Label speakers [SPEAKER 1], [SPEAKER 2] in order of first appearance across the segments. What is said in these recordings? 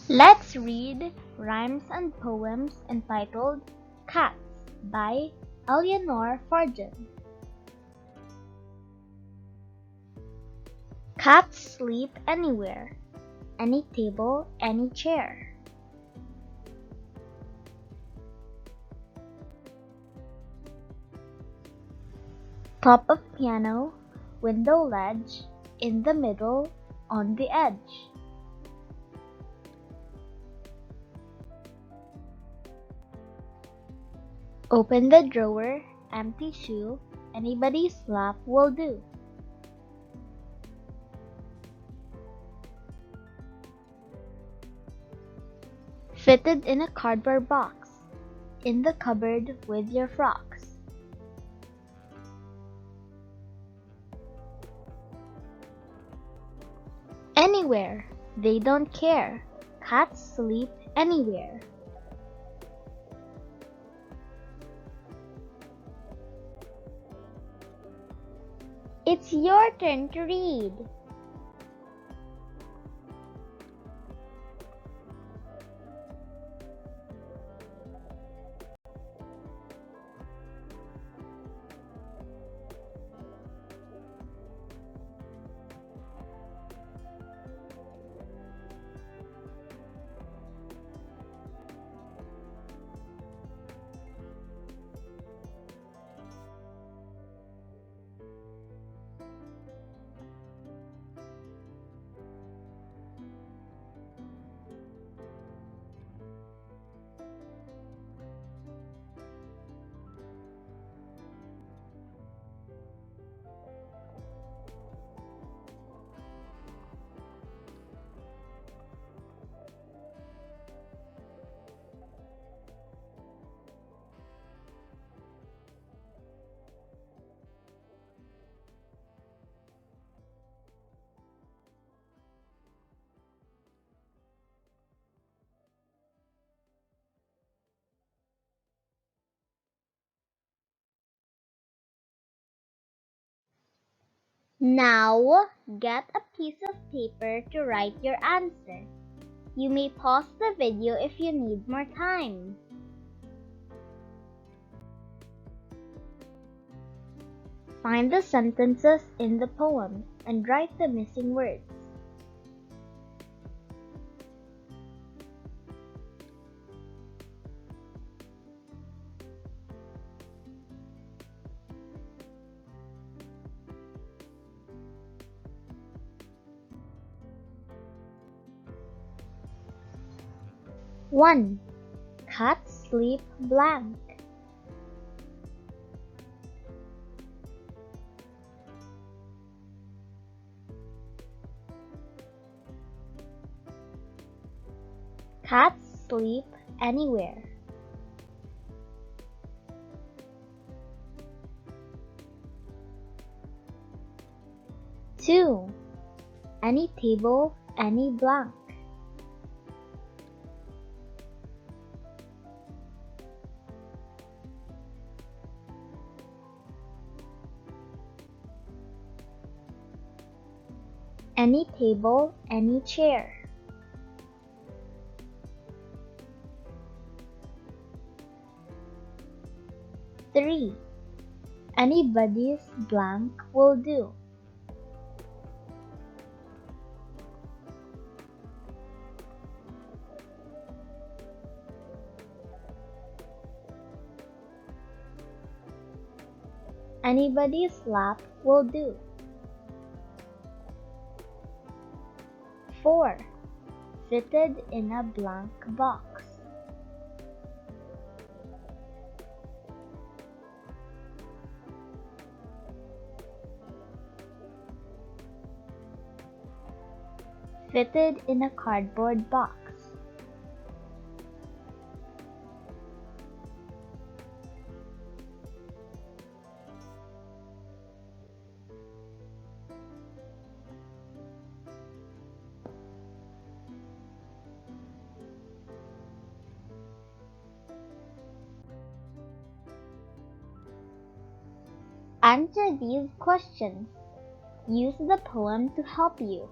[SPEAKER 1] Let's read rhymes and poems entitled Cats by Eleanor Fortune. Cats sleep anywhere, any table, any chair. Top of piano, window ledge, in the middle, on the edge. Open the drawer, empty shoe, anybody's lap will do. Fitted in a cardboard box, in the cupboard with your frocks. Anywhere, they don't care. Cats sleep anywhere. It's your turn to read. Now, get a piece of paper to write your answer. You may pause the video if you need more time. Find the sentences in the poem and write the missing words. One. Cats sleep blank. Cats sleep anywhere. 2. Any table, any blank. 'Any table, any chair. 3. Anybody's blank will do. 'Anybody's lap will do. 4. Fitted in a blank box. 'Fitted in a cardboard box. 'Answer these questions. Use the poem to help you.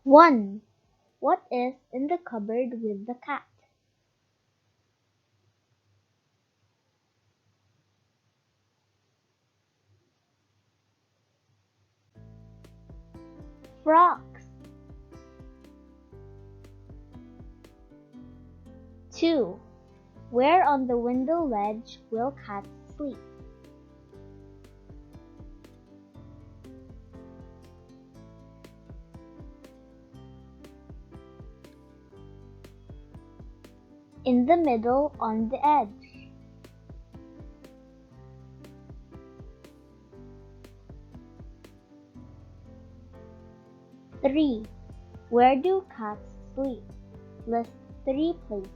[SPEAKER 1] 1. What is in the cupboard with the cat? Frogs. 2. Where on the window ledge will cats sleep? In the middle on the edge. 3. Where do cats sleep? List 3 places.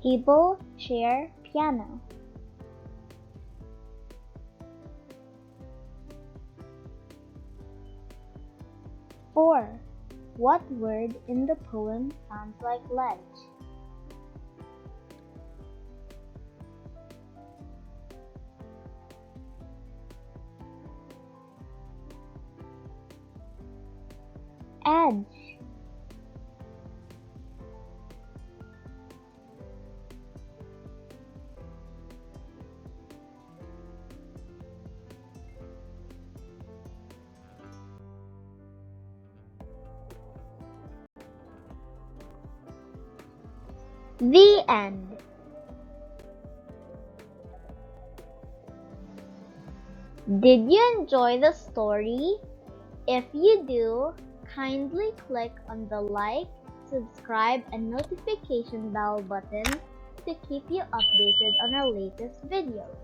[SPEAKER 1] Table, chair, piano. 4. What word in the poem sounds like ledge? Edge. The end. Did you enjoy the story? If you do, kindly click on the like, subscribe, and notification bell button to keep you updated on our latest videos.